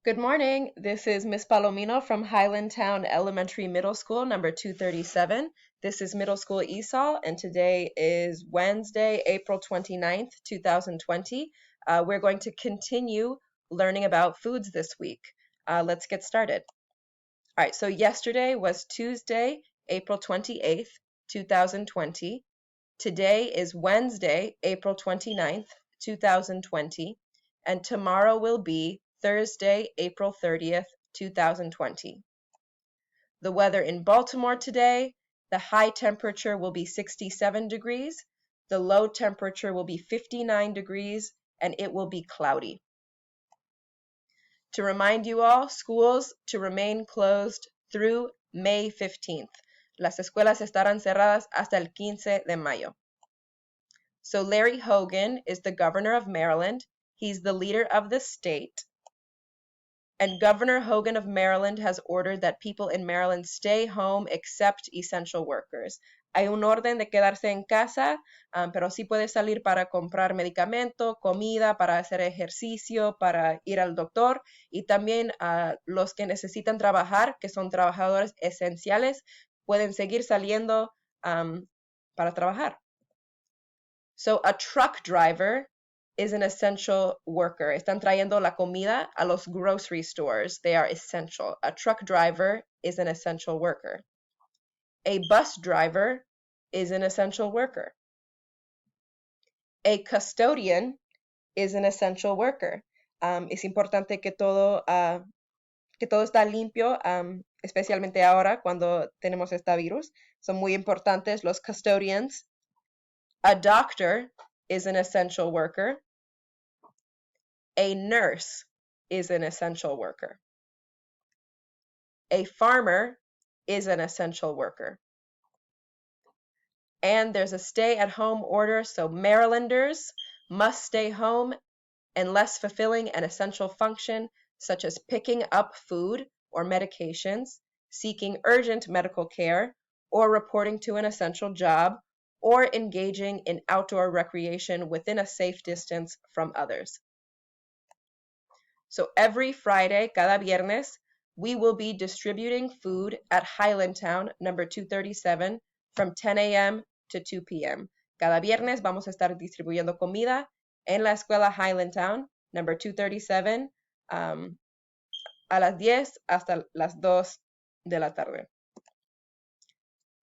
Good morning. This is Miss Palomino from Highlandtown Elementary Middle School, number 237. This is Middle School ESOL, and today is Wednesday, April 29th, 2020. We're going to continue learning about foods this week. Let's get started. All right, so yesterday was Tuesday, April 28th, 2020. Today is Wednesday, April 29th, 2020, and tomorrow will be Thursday, April 30th, 2020. The weather in Baltimore today, the high temperature will be 67 degrees, the low temperature will be 59 degrees, and it will be cloudy. To remind you all, schools to remain closed through May 15th. Las escuelas estarán cerradas hasta el 15 de mayo. So Larry Hogan is the governor of Maryland. He's the leader of the state. And Governor Hogan of Maryland has ordered that people in Maryland stay home except essential workers. Hay un orden de quedarse en casa, pero sí puede salir para comprar medicamento, comida, para hacer ejercicio, para ir al doctor. Y también los que necesitan trabajar, que son trabajadores esenciales, pueden seguir saliendo para trabajar. So a truck driver is an essential worker. Están trayendo la comida a los grocery stores. They are essential. A truck driver is an essential worker. A bus driver is an essential worker. A custodian is an essential worker. Es importante que todo está limpio, especialmente ahora cuando tenemos este virus. Son muy importantes los custodians. A doctor is an essential worker. A nurse is an essential worker. A farmer is an essential worker. And there's a stay-at-home order, so Marylanders must stay home unless fulfilling an essential function such as picking up food or medications, seeking urgent medical care, or reporting to an essential job, or engaging in outdoor recreation within a safe distance from others. So every Friday, cada viernes, we will be distributing food at Highlandtown, number 237, from 10 a.m. to 2 p.m. Cada viernes vamos a estar distribuyendo comida en la escuela Highlandtown, number 237, a las 10 hasta las 2 de la tarde.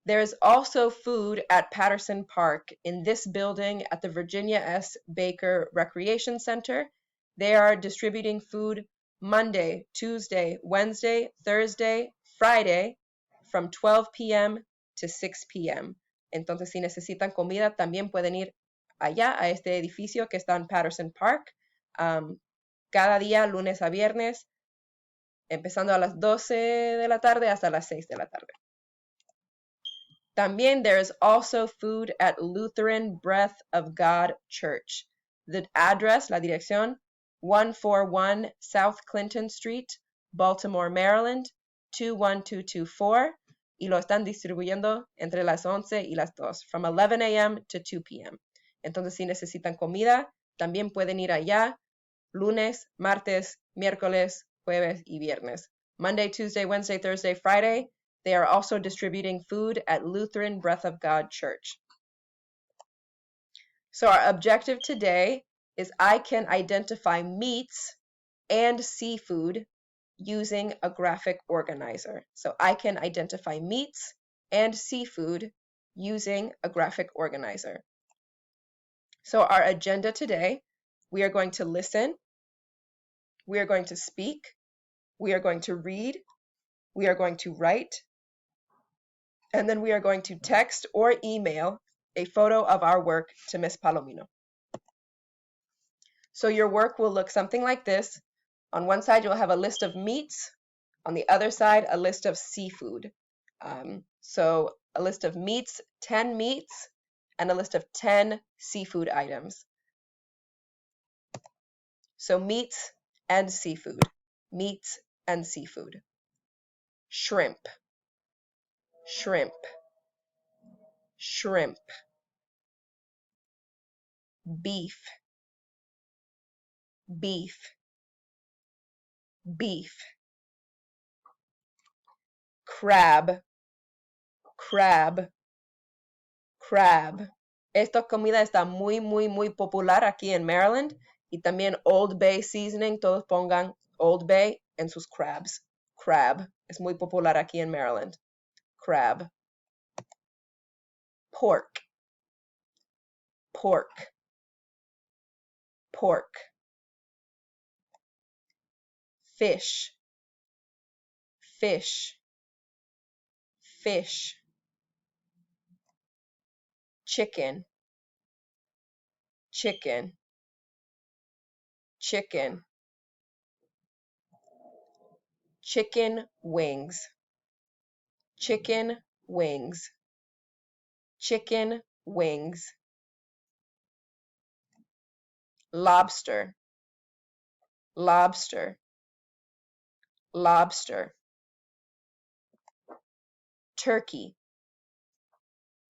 There is also food at Patterson Park in this building at the Virginia S. Baker Recreation Center. They are distributing food Monday, Tuesday, Wednesday, Thursday, Friday from 12 p.m. to 6 p.m. Entonces, si necesitan comida, también pueden ir allá a este edificio que está en Patterson Park. Cada día, lunes a viernes, empezando a las 12 de la tarde hasta las 6 de la tarde. También there is also food at Lutheran Breath of God Church. The address, la dirección, 141 South Clinton Street, Baltimore, Maryland, 21224. Y lo están distribuyendo entre las 11 y las 2, from 11 a.m. to 2 p.m. Entonces, si necesitan comida, también pueden ir allá lunes, martes, miércoles, jueves y viernes. Monday, Tuesday, Wednesday, Thursday, Friday. They are also distributing food at Lutheran Breath of God Church. So our objective today is I can identify meats and seafood using a graphic organizer. So I can identify meats and seafood using a graphic organizer. So our agenda today, we are going to listen, we are going to speak, we are going to read, we are going to write, and then we are going to text or email a photo of our work to Miss Palomino. So your work will look something like this. On one side, you'll have a list of meats. On the other side, a list of seafood. So a list of meats, 10 meats, and a list of 10 seafood items. So meats and seafood. Meats and seafood. Shrimp. Shrimp. Shrimp. Beef. Beef. beef, crab, crab, crab. Esta comida está muy, muy, muy popular aquí en Maryland y también Old Bay seasoning. Todos pongan Old Bay en sus crabs. Crab es muy popular aquí en Maryland. Crab. Pork, pork, pork. Fish, fish, fish. Chicken, chicken, chicken. Chicken wings, chicken wings, chicken wings. Lobster, lobster, lobster. Turkey,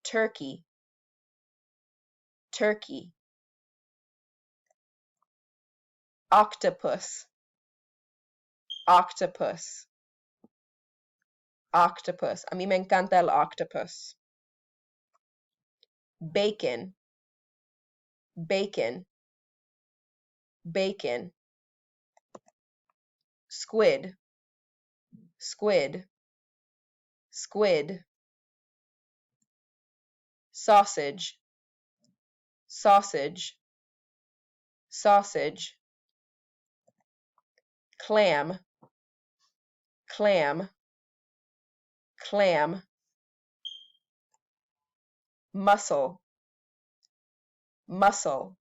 turkey, turkey. Octopus, octopus, octopus. A mí me encanta el octopus. Bacon, bacon, bacon. Squid, squid, squid. Sausage, sausage, sausage. Clam, clam, clam. Mussel, mussel,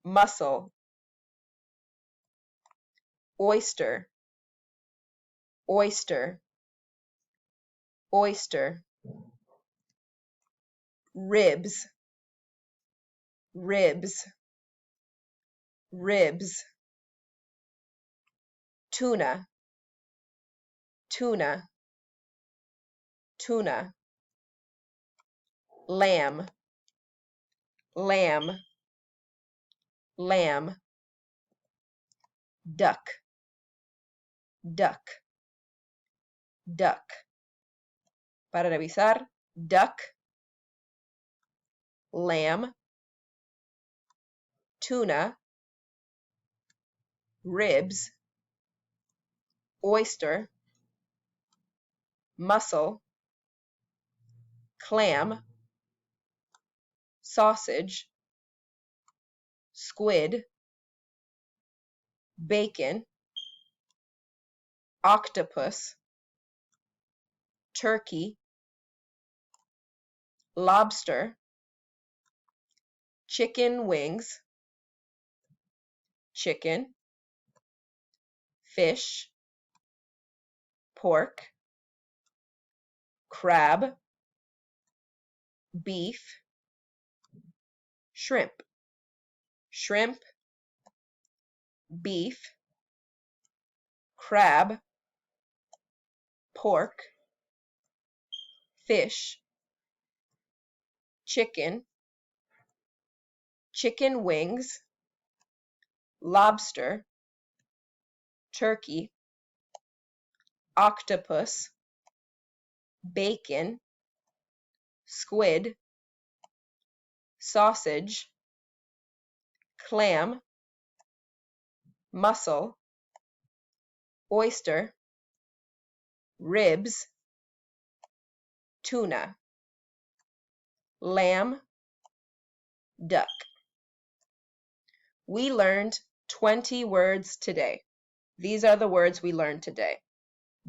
mussel. Oyster, oyster, oyster. Ribs, ribs, ribs. Tuna, tuna, tuna. Lamb, lamb, lamb. Duck, duck, duck. Para revisar, duck, lamb, tuna, ribs, oyster, mussel, clam, sausage, squid, bacon, octopus, turkey, lobster, chicken wings, chicken, fish, pork, crab, beef, shrimp, shrimp, beef, crab, pork, fish, chicken, chicken wings, lobster, turkey, octopus, bacon, squid, sausage, clam, mussel, oyster, ribs, tuna, lamb, duck. We learned 20 words today. These are the words we learned today.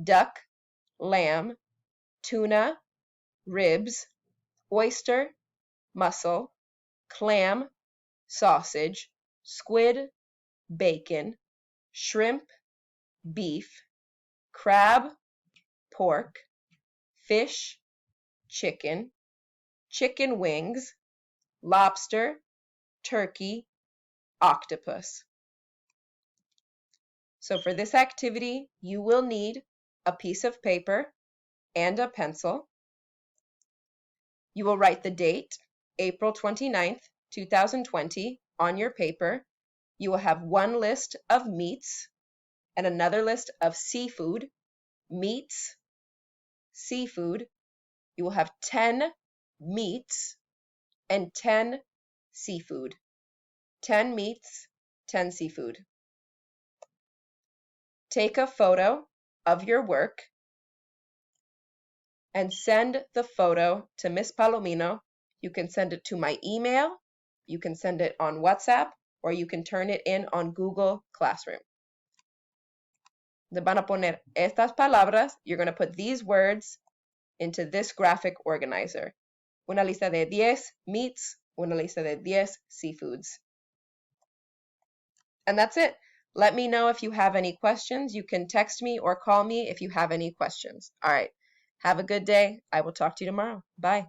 Duck, lamb, tuna, ribs, oyster, mussel, clam, sausage, squid, bacon, shrimp, beef, crab, pork, fish, chicken, chicken wings, lobster, turkey, octopus. So for this activity, you will need a piece of paper and a pencil. You will write the date, April 29th, 2020, on your paper. You will have one list of meats, and another list of seafood, meats, seafood. You will have 10 meats and 10 seafood. 10 meats, 10 seafood. Take a photo of your work and send the photo to Miss Palomino. You can send it to my email, you can send it on WhatsApp, or you can turn it in on Google Classroom. Le van a poner estas palabras, you're going to put these words into this graphic organizer. Una lista de 10 meats, una lista de 10 seafoods. And that's it. Let me know if you have any questions. You can text me or call me if you have any questions. All right. Have a good day. I will talk to you tomorrow. Bye.